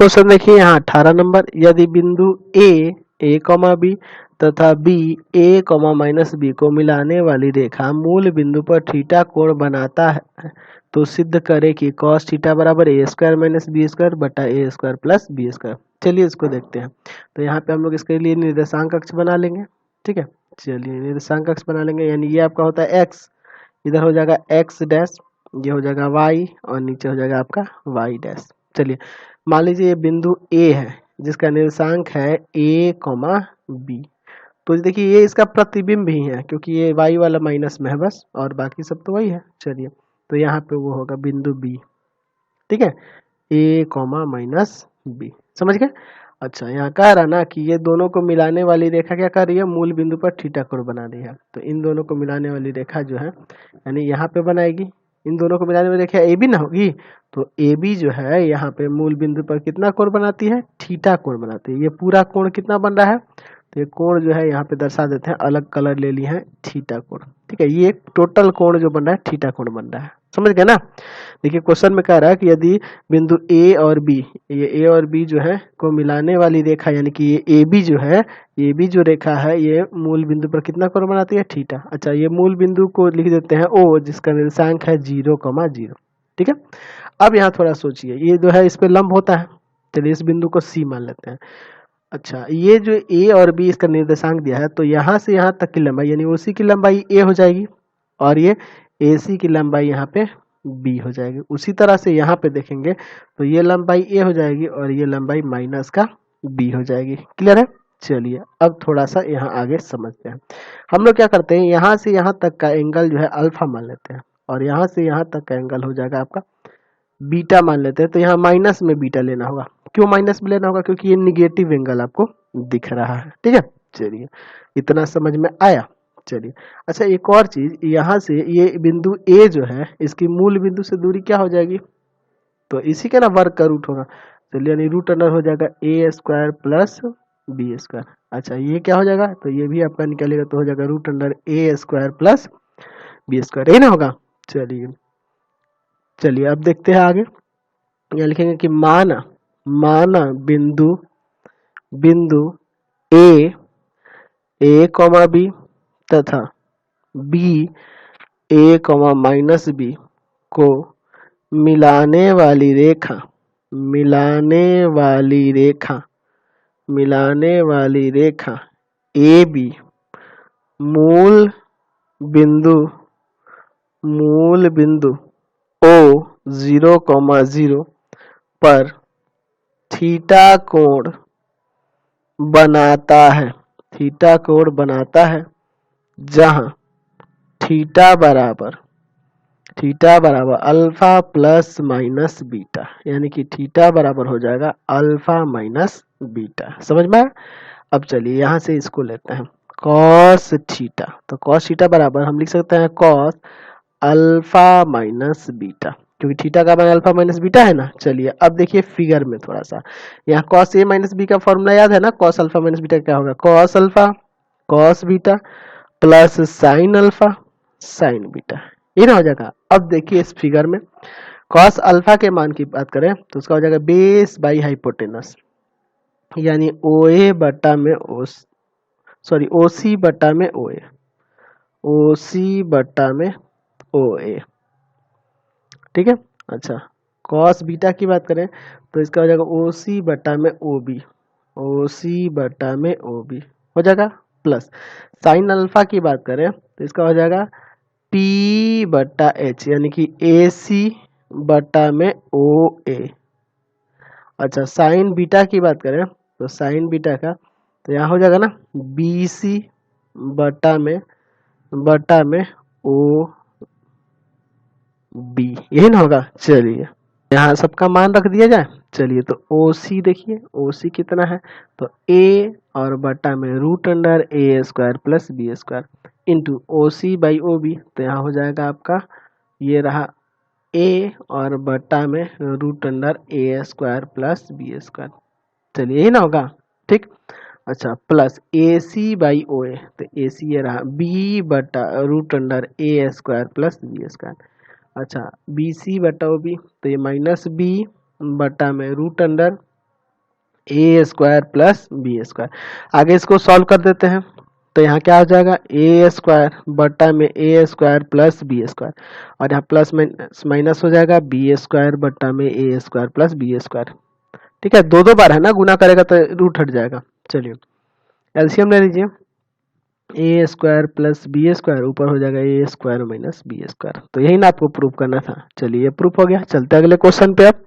Question देखिए यहाँ 18 number, यदि बिंदु ए कॉमा बी तथा बी ए कॉमा माइनस बी को मिलाने वाली रेखा मूल बिंदु पर थीटा कोण बनाता है तो सिद्ध करे कि cos थीटा बराबर ए स्क्वायर माइनस बी स्क्वायर बटा ए स्क्वायर प्लस बी स्क्वायर। चलिए इसको देखते हैं। तो यहाँ पे हम लोग इसके लिए निर्देशांक अक्ष बना लेंगे। ठीक है, चलिए निर्देशांक अक्ष बना लेंगे। यानी ये आपका होता है एक्स, इधर हो जाएगा एक्स डैश, ये हो जाएगा वाई और नीचे हो जाएगा आपका वाई डैश। चलिए मान लीजिए ये बिंदु ए है जिसका निर्देशांक है ए कॉमा बी। तो देखिए ये इसका प्रतिबिंब ही है क्योंकि ये वाई वाला माइनस में है बस, और बाकी सब तो वही है। चलिए तो यहाँ पे वो होगा बिंदु बी। ठीक है, ए कॉमा माइनस बी, समझ गए। अच्छा, यहाँ कह रहा ना कि ये दोनों को मिलाने वाली रेखा क्या कर रही है, मूल बिंदु पर थीटा कोण बना रही है। तो इन दोनों को मिलाने वाली रेखा जो है यानी यहाँ पे बनाएगी, इन दोनों को मिलाने वाली रेखा ए बी ना होगी। तो ए बी जो है यहाँ पे मूल बिंदु पर कितना कोण बनाती है, थीटा कोण बनाती है। ये पूरा कोण कितना बन रहा है, तो ये कोण जो है यहाँ पे दर्शा देते हैं, अलग कलर ले लिए हैं, थीटा कोण। ठीक है, ये टोटल कोण जो बन रहा है थीटा कोण बन रहा है, समझ गए ना। देखिए क्वेश्चन में कह रहा है कि यदि बिंदु ए और बी, ये ए और बी जो है को मिलाने वाली रेखा यानी कि ये ए बी जो है, ये बी जो रेखा है ये मूल बिंदु पर कितना कोण बनाती है, थीटा। अच्छा, ये मूल बिंदु को लिख देते हैं ओ, जिसका निर्देशांक है 0,0। ठीक है, अब यहाँ थोड़ा सोचिए, ये जो है इस पे लंब होता है। चलिए इस बिंदु को सी मान लेते हैं। अच्छा, ये जो ए और बी इसका निर्देशांक दिया है, तो यहाँ से यहाँ तक की लंबाई यानी ओसी की लंबाई ए हो जाएगी और ये एसी की लंबाई यहाँ पे बी हो जाएगी। उसी तरह से यहाँ पे देखेंगे तो ये लंबाई ए हो जाएगी और ये लंबाई माइनस का बी हो जाएगी। क्लियर है। चलिए अब थोड़ा सा यहाँ आगे समझते हैं। हम लोग क्या करते हैं, यहाँ से यहाँ तक का एंगल जो है अल्फा मान लेते हैं और यहाँ से यहाँ तक का एंगल हो जाएगा आपका बीटा मान लेते हैं। तो यहाँ माइनस में बीटा लेना होगा। क्यों माइनस में लेना होगा, क्योंकि ये निगेटिव एंगल आपको दिख रहा है। ठीक है, चलिए इतना समझ में आया। चलिए अच्छा, एक और चीज, यहाँ से ये बिंदु ए जो है इसकी मूल बिंदु से दूरी क्या हो जाएगी, तो इसी का ना वर्ग का रूट होगा। चलिए यानी रूट अंडर हो जाएगा ए स्क्वायर प्लस बी स्क्वायर। अच्छा, ये क्या हो जाएगा, तो ये भी आपका निकलेगा तो हो जाएगा root under A square plus B square, ये ना होगा। चलिए अब देखते हैं आगे। यहाँ लिखेंगे कि माना बिंदु ए कॉमा बी तथा बी ए कॉमा माइनस बी को मिलाने वाली रेखा ए बी मूल बिंदु ओ 0,0 पर थीटा कोण बनाता है जहां थीटा बराबर अल्फा प्लस माइनस बीटा, यानी कि थीटा बराबर हो जाएगा अल्फा माइनस बीटा। समझ में आया। अब चलिए यहाँ से इसको लेते हैं कॉस थीटा। तो कॉस थीटा बराबर हम लिख सकते हैं कॉस अल्फा माइनस बीटा, क्योंकि थीटा का मान अल्फा माइनस बीटा है ना। चलिए अब देखिए फिगर में थोड़ा सा, यहाँ कॉस ए माइनस बी का फॉर्मूला याद है ना, कॉस अल्फा माइनस बीटा क्या होगा, cos alpha cos beta plus sine alpha sign beta, ये ना हो जाएगा। अब देखिए इस फिगर में कॉस अल्फा के मान की बात करें तो उसका हो जाएगा बेस बाई हाइपोटेनस, यानी ओए बटा में ओसी बटा में ओए। ठीक है। अच्छा, कॉस बीटा की बात करें तो इसका हो जाएगा ओसी बटा में ओबी हो जाएगा, प्लस साइन अल्फा की बात करें तो इसका हो जाएगा पी बटा एच, यानी कि एसी बटा में ओ ए। अच्छा, साइन बीटा की बात करें तो साइन बीटा का तो यहाँ हो जाएगा ना बीसी बटा में ओ बी, यही ना होगा। चलिए यहाँ सबका मान रख दिया जाए। चलिए तो OC देखिए, OC कितना है, तो A और बटा में root under A square plus B square into OC by OB। तो यहाँ हो जाएगा आपका ये रहा A और बटा में root under A square plus B square. चलिए यही ना होगा, ठीक। अच्छा, प्लस AC बाई OA, तो AC ये रहा B बटा root under A square plus B square. अच्छा, BC बटा OB, तो ये माइनस बी बटा में root under A square plus B square. आगे इसको सॉल्व कर देते हैं, तो यहाँ क्या हो जाएगा, ए स्क्वायर बटा में ए स्क्वायर प्लस बी स्क्वायर, और यहाँ प्लस माइनस माइनस हो जाएगा, बी स्क्वायर बटा में ए स्क्वायर प्लस बी स्क्वायर। ठीक है, दो दो बार है ना, गुना करेगा तो रूट हट जाएगा। चलिए एलसीएम ले लीजिए, ए स्क्वायर प्लस बी स्क्वायर ऊपर हो जाएगा ए स्क्वायर माइनस बी स्क्वायर। तो यही ना आपको प्रूफ करना था। चलिए ये प्रूफ हो गया, चलते अगले क्वेश्चन पे अब।